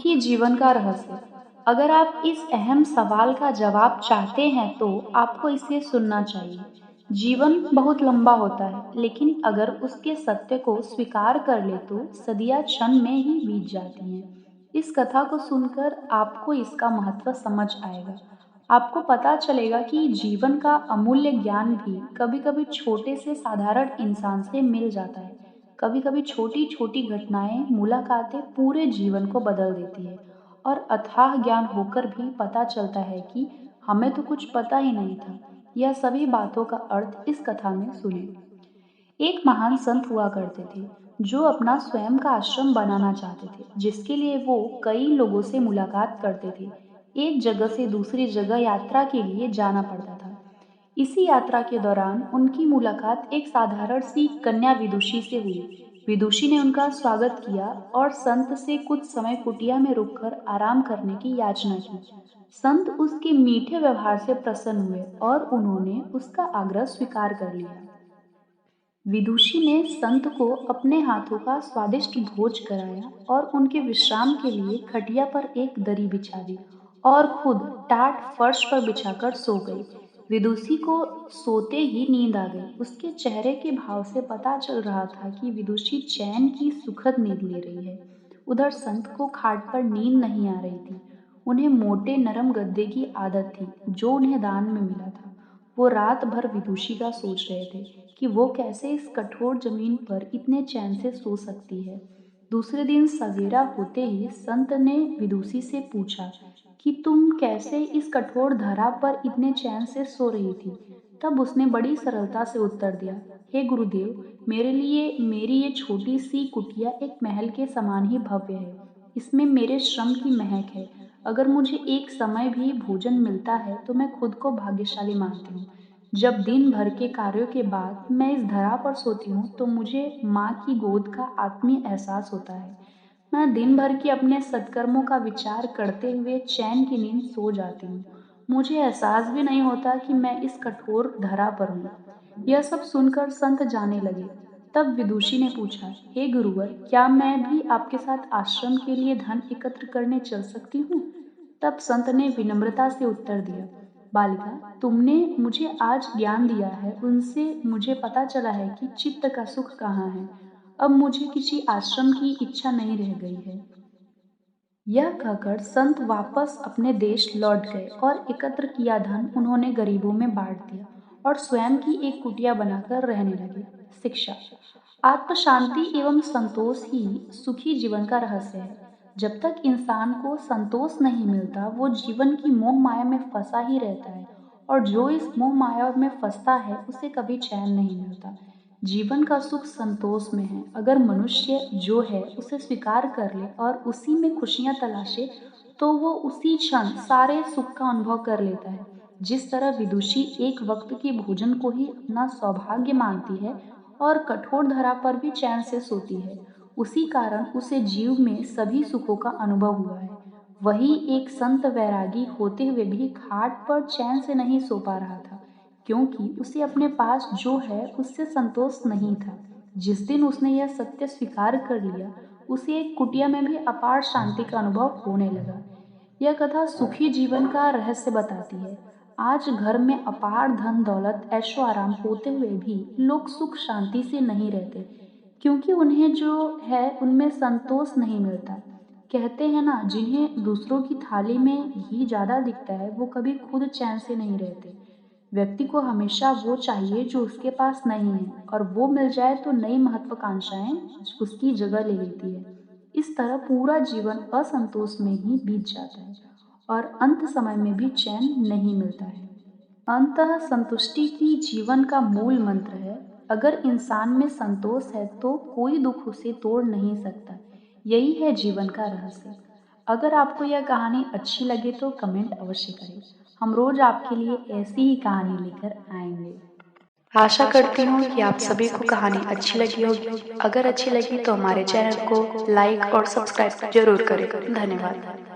सुखी जीवन का रहस्य। अगर आप इस अहम सवाल का जवाब चाहते हैं तो आपको इसे सुनना चाहिए। जीवन बहुत लंबा होता है, लेकिन अगर उसके सत्य को स्वीकार कर ले तो सदियां क्षण में ही बीत जाती हैं। इस कथा को सुनकर आपको इसका महत्व समझ आएगा। आपको पता चलेगा कि जीवन का अमूल्य ज्ञान भी कभी-कभी छोटे से साधारण इंसान से मिल जाता है। कभी-कभी छोटी-छोटी घटनाएं, मुलाकातें पूरे जीवन को बदल देती है और अथाह ज्ञान होकर भी पता चलता है कि हमें तो कुछ पता ही नहीं था। यह सभी बातों का अर्थ इस कथा में सुने। एक महान संत हुआ करते थे जो अपना स्वयं का आश्रम बनाना चाहते थे, जिसके लिए वो कई लोगों से मुलाकात करते थे। एक जगह से दूसरी जगह यात्रा के लिए जाना पड़ता था। इसी यात्रा के दौरान उनकी मुलाकात एक साधारण सी कन्या विदुषी से हुई। विदुषी ने उनका स्वागत किया और संत से कुछ समय कुटिया में रुककर आराम करने की याचना की। संत उसके मीठे व्यवहार से प्रसन्न हुए और उन्होंने उसका आग्रह स्वीकार कर लिया। विदुषी ने संत को अपने हाथों का स्वादिष्ट भोज कराया और उनके विश्राम के लिए खटिया पर एक दरी बिछा दी और खुद टाट फर्श पर बिछाकर सो गई। विदुषी को सोते ही नींद आ गई। उसके चेहरे के भाव से पता चल रहा था कि विदुषी चैन की सुखद नींद ले रही है। उधर संत को खाट पर नींद नहीं आ रही थी। उन्हें मोटे नरम गद्दे की आदत थी जो उन्हें दान में मिला था। वो रात भर विदुषी का सोच रहे थे कि वो कैसे इस कठोर जमीन पर इतने चैन से सो सकती है। दूसरे दिन सवेरा होते ही संत ने विदुषी से पूछा कि तुम कैसे इस कठोर धरा पर इतने चैन से सो रही थी। तब उसने बड़ी सरलता से उत्तर दिया, हे गुरुदेव, मेरे लिए मेरी ये छोटी सी कुटिया एक महल के समान ही भव्य है। इसमें मेरे श्रम की महक है। अगर मुझे एक समय भी भोजन मिलता है तो मैं खुद को भाग्यशाली मानती हूँ। जब दिन भर के कार्यों के बाद मैं इस धरा पर सोती हूँ तो मुझे माँ की गोद का आत्मीय एहसास होता है। मैं दिन भर के अपने सत्कर्मों का विचार करते हुए चैन की नींद सो जाती हूँ। मुझे एहसास भी नहीं होता कि मैं इस कठोर धरा पर हूँ। यह सब सुनकर संत जाने लगे। तब विदुषी ने पूछा, हे गुरुवर, क्या मैं भी आपके साथ आश्रम के लिए धन एकत्र करने चल सकती हूँ? तब संत ने विनम्रता से उत्तर दिया, बालिका, तुमने मुझे आज ज्ञान दिया है, उनसे मुझे पता चला है कि चित्त का सुख कहाँ है। अब मुझे किसी आश्रम की इच्छा नहीं रह गई है। यह कहकर संत वापस अपने देश लौट गए और एकत्र किया धन उन्होंने गरीबों में बांट दिया और स्वयं की एक कुटिया बनाकर रहने लगे। शिक्षा। आत्म शांति एवं संतोष ही सुखी जीवन का रहस्य है। जब तक इंसान को संतोष नहीं मिलता वो जीवन की मोह माया में फंसा ही रहता है और जो इस मोह माया में फंसता है उसे कभी चैन नहीं मिलता। जीवन का सुख संतोष में है। अगर मनुष्य जो है उसे स्वीकार कर ले और उसी में खुशियां तलाशे तो वो उसी क्षण सारे सुख का अनुभव कर लेता है। जिस तरह विदुषी एक वक्त के भोजन को ही अपना सौभाग्य मानती है और कठोर धरा पर भी चैन से सोती है, उसी कारण उसे जीव में सभी सुखों का अनुभव हुआ है। वही एक संत वैरागी होते हुए भी खाट पर चैन से नहीं सो पा रहा था, क्योंकि उसे अपने पास जो है उससे संतोष नहीं था। जिस दिन उसने यह सत्य स्वीकार कर लिया, उसे एक कुटिया में भी अपार शांति का अनुभव होने लगा। यह कथा सुखी जीवन का रहस्य बताती है। आज घर में अपार धन दौलत ऐशो आराम होते हुए भी लोग सुख शांति से नहीं रहते, क्योंकि उन्हें जो है उनमें संतोष नहीं मिलता। कहते हैं ना, जिन्हें दूसरों की थाली में घी ज्यादा दिखता है वो कभी खुद चैन से नहीं रहते। व्यक्ति को हमेशा वो चाहिए जो उसके पास नहीं है, और वो मिल जाए तो नई महत्वाकांक्षाएं उसकी जगह ले लेती है। इस तरह पूरा जीवन असंतोष में ही बीत जाता है और अंत समय में भी चैन नहीं मिलता है। अंतः संतुष्टि ही जीवन का मूल मंत्र है। अगर इंसान में संतोष है तो कोई दुख उसे तोड़ नहीं सकता। यही है जीवन का रहस्य। अगर आपको यह कहानी अच्छी लगे तो कमेंट अवश्य करें। हम रोज आपके लिए ऐसी ही कहानी लेकर आएंगे। आशा करती हूँ कि आप सभी को कहानी अच्छी लगी होगी। अगर अच्छी लगी तो हमारे चैनल को लाइक और सब्सक्राइब जरूर करें। धन्यवाद।